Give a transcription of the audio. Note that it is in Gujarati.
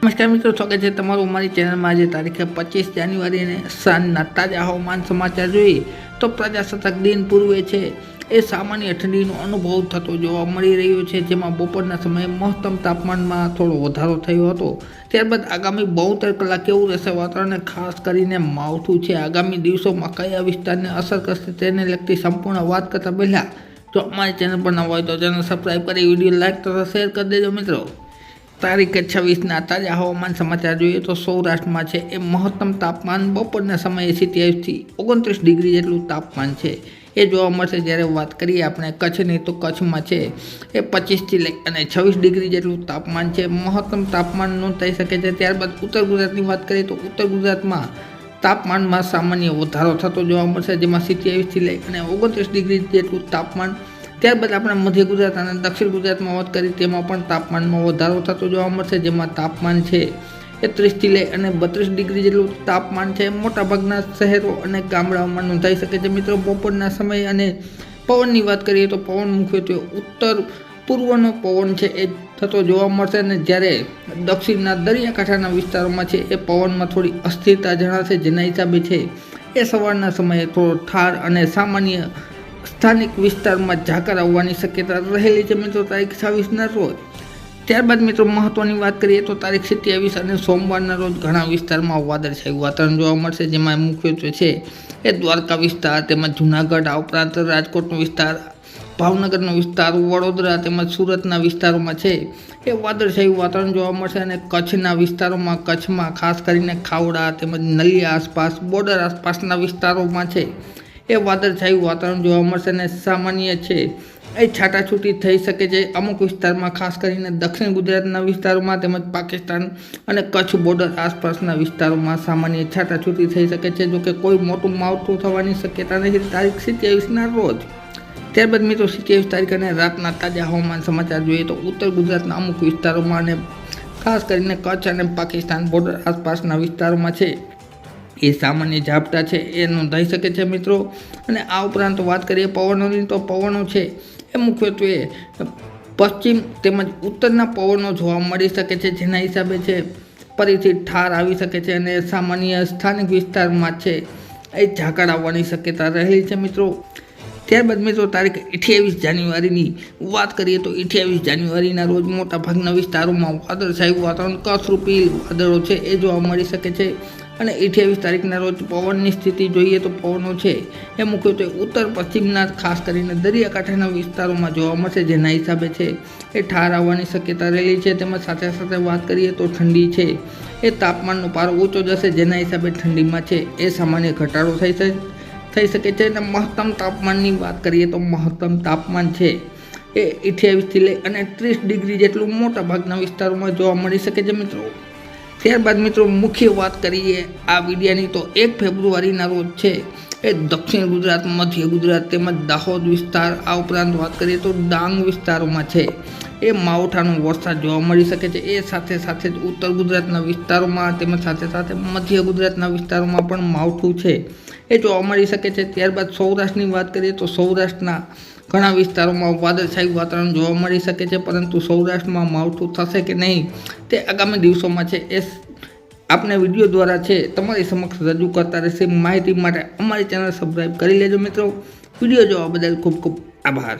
નમસ્કાર મિત્રો, સ્વાગત છે તમારું અમારી ચેનલમાં। આજે તારીખ 25 જાન્યુઆરી અને સાંજના તાજા હવામાન સમાચાર જોઈએ તો પ્રજાસત્તાક દિન પૂર્વે છે એ સામાન્ય ઠંડીનો અનુભવ થતો જોવા મળી રહ્યો છે, જેમાં બપોરના સમયે મહત્તમ તાપમાનમાં થોડો વધારો થયો હતો। ત્યારબાદ આગામી 72 કલાક કેવું રહેશે વાતાવરણ, ખાસ કરીને માવઠું છે આગામી દિવસોમાં કયા વિસ્તારને અસર કરશે તેને લગતી સંપૂર્ણ વાત કરતા પહેલાં જો અમારી ચેનલ પર નવા હોય તો ચેનલ સબસ્ક્રાઈબ કરી વિડીયો લાઈક તથા શેર કરી દેજો મિત્રો। તારીખ 26ના તાજા હવામાન સમાચાર જોઈએ તો સૌરાષ્ટ્રમાં છે એ મહત્તમ તાપમાન બપોરના સમયે 27થી 29 ડિગ્રી જેટલું તાપમાન છે એ જોવા મળશે। જ્યારે વાત કરીએ આપણે કચ્છની તો કચ્છમાં છે એ 25થી લઈ અને 26 ડિગ્રી જેટલું તાપમાન છે, મહત્તમ તાપમાન નોંધાઈ શકે છે। ત્યારબાદ ઉત્તર ગુજરાતની વાત કરીએ તો ઉત્તર ગુજરાતમાં તાપમાનમાં સામાન્ય વધારો થતો જોવા મળશે, જેમાં 27થી લઈ અને 29 ડિગ્રી જેટલું તાપમાન। ત્યારબાદ આપણે મધ્ય ગુજરાત અને દક્ષિણ ગુજરાતમાં વાત કરીએ તેમાં પણ તાપમાનમાં વધારો થતો જોવા મળશે, જેમાં તાપમાન છે એ 30થી લઈ અને 32 ડિગ્રી જેટલું તાપમાન છે મોટાભાગના શહેરો અને ગામડાઓમાં નોંધાઈ શકે છે। મિત્રો, બપોરના સમયે અને પવનની વાત કરીએ તો પવન મુખ્યત્વે ઉત્તર પૂર્વનો પવન છે એ થતો જોવા મળશે, અને જ્યારે દક્ષિણના દરિયાકાંઠાના વિસ્તારોમાં છે એ પવનમાં થોડી અસ્થિરતા જણાશે, જેના હિસાબે છે એ સવારના સમયે થોડો ઠાર અને સામાન્ય સ્થાનિક વિસ્તારમાં ઝાકળ આવવાની શક્યતા રહેલી છે મિત્રો તારીખ 26ના રોજ। ત્યારબાદ મિત્રો મહત્વની વાત કરીએ તો તારીખ 27 અને સોમવારના રોજ ઘણા વિસ્તારમાં વાદળછાયું વાતાવરણ જોવા મળશે, જેમાં મુખ્યત્વે છે એ દ્વારકા વિસ્તાર તેમજ જૂનાગઢ, આ ઉપરાંત રાજકોટનો વિસ્તાર, ભાવનગરનો વિસ્તાર, વડોદરા તેમજ સુરતના વિસ્તારોમાં છે એ વાદળછાયું વાતાવરણ જોવા મળશે, અને કચ્છના વિસ્તારોમાં કચ્છમાં ખાસ કરીને ખાવડા તેમજ નલિયા આસપાસ બોર્ડર આસપાસના વિસ્તારોમાં છે એ વાદળછાયું વાતાવરણ જોવા મળશે, અને સામાન્ય છે એ છાટાછૂટી થઈ શકે છે અમુક વિસ્તારમાં, ખાસ કરીને દક્ષિણ ગુજરાતના વિસ્તારોમાં તેમજ પાકિસ્તાન અને કચ્છ બોર્ડર આસપાસના વિસ્તારોમાં સામાન્ય છાટાછૂટી થઈ શકે છે, જોકે કોઈ મોટું માવઠું થવાની શક્યતા નથી તારીખ 27ના રોજ। ત્યારબાદ મિત્રો 27 તારીખ અને રાતના તાજા હવામાન સમાચાર જોઈએ તો ઉત્તર ગુજરાતના અમુક વિસ્તારોમાં અને ખાસ કરીને કચ્છ અને પાકિસ્તાન બોર્ડર આસપાસના વિસ્તારોમાં છે એ સામાન્ય ઝાપટા છે એ નોંધાઈ શકે છે મિત્રો। અને આ ઉપરાંત વાત કરીએ પવનોની તો પવનો છે એ મુખ્યત્વે પશ્ચિમ તેમજ ઉત્તરના પવનો જોવા મળી શકે છે, જેના હિસાબે છે ફરીથી ઠાર આવી શકે છે અને સામાન્ય સ્થાનિક વિસ્તારમાં છે એ ઝાકળ આવવાની શક્યતા રહેલી છે મિત્રો। ત્યારબાદ મિત્રો તારીખ 28 જાન્યુઆરીની વાત કરીએ તો 28 જાન્યુઆરીના રોજ મોટાભાગના વિસ્તારોમાં વાદળછાયું વાતાવરણ, કસરૂપી વાદળો છે એ જોવા મળી શકે છે, અને 28 તારીખના રોજ પવનની સ્થિતિ જોઈએ તો પવનો છે એ મુખ્યત્વે ઉત્તર પશ્ચિમના ખાસ કરીને દરિયાકાંઠાના વિસ્તારોમાં જોવા મળશે, જેના હિસાબે છે એ ઠાર આવવાની શક્યતા રહેલી છે। તેમજ સાથે સાથે વાત કરીએ તો ઠંડી છે એ તાપમાનનો પારો ઊંચો જશે, જેના હિસાબે ઠંડીમાં છે એ સામાન્ય ઘટાડો થઈ શકે છે। અને મહત્તમ તાપમાનની વાત કરીએ તો મહત્તમ તાપમાન છે એ 28થી લઈ અને 30 ડિગ્રી જેટલું મોટાભાગના વિસ્તારોમાં જોવા મળી શકે છે મિત્રો। ત્યારબાદ મિત્રો મુખ્ય વાત કરીએ આ વિડિયાની તો 1 ફેબ્રુઆરીના રોજ છે એ દક્ષિણ ગુજરાત, મધ્ય ગુજરાત તેમજ દાહોદ વિસ્તાર, આ ઉપરાંત વાત કરીએ તો ડાંગ વિસ્તારોમાં છે એ માવઠાનો વરસાદ જોવા મળી શકે છે। એ સાથે સાથે જ ઉત્તર ગુજરાતના વિસ્તારોમાં તેમજ સાથે સાથે મધ્ય ગુજરાતના વિસ્તારોમાં પણ માવઠું છે એ જોવા મળી શકે છે। ત્યારબાદ સૌરાષ્ટ્રની વાત કરીએ તો સૌરાષ્ટ્રના ઘણા વિસ્તારોમાં વાદળછાયું વાતાવરણ જોવા મળી શકે છે, પરંતુ સૌરાષ્ટ્રમાં માવઠું થશે કે નહીં તે આગામી દિવસોમાં છે એ આપણે વિડીયો દ્વારા છે તમારી સમક્ષ રજૂ કરતા રહેશે। માહિતી માટે અમારી ચેનલ સબસ્ક્રાઈબ કરી લેજો મિત્રો। વિડીયો જોવા બદલ ખૂબ ખૂબ આભાર।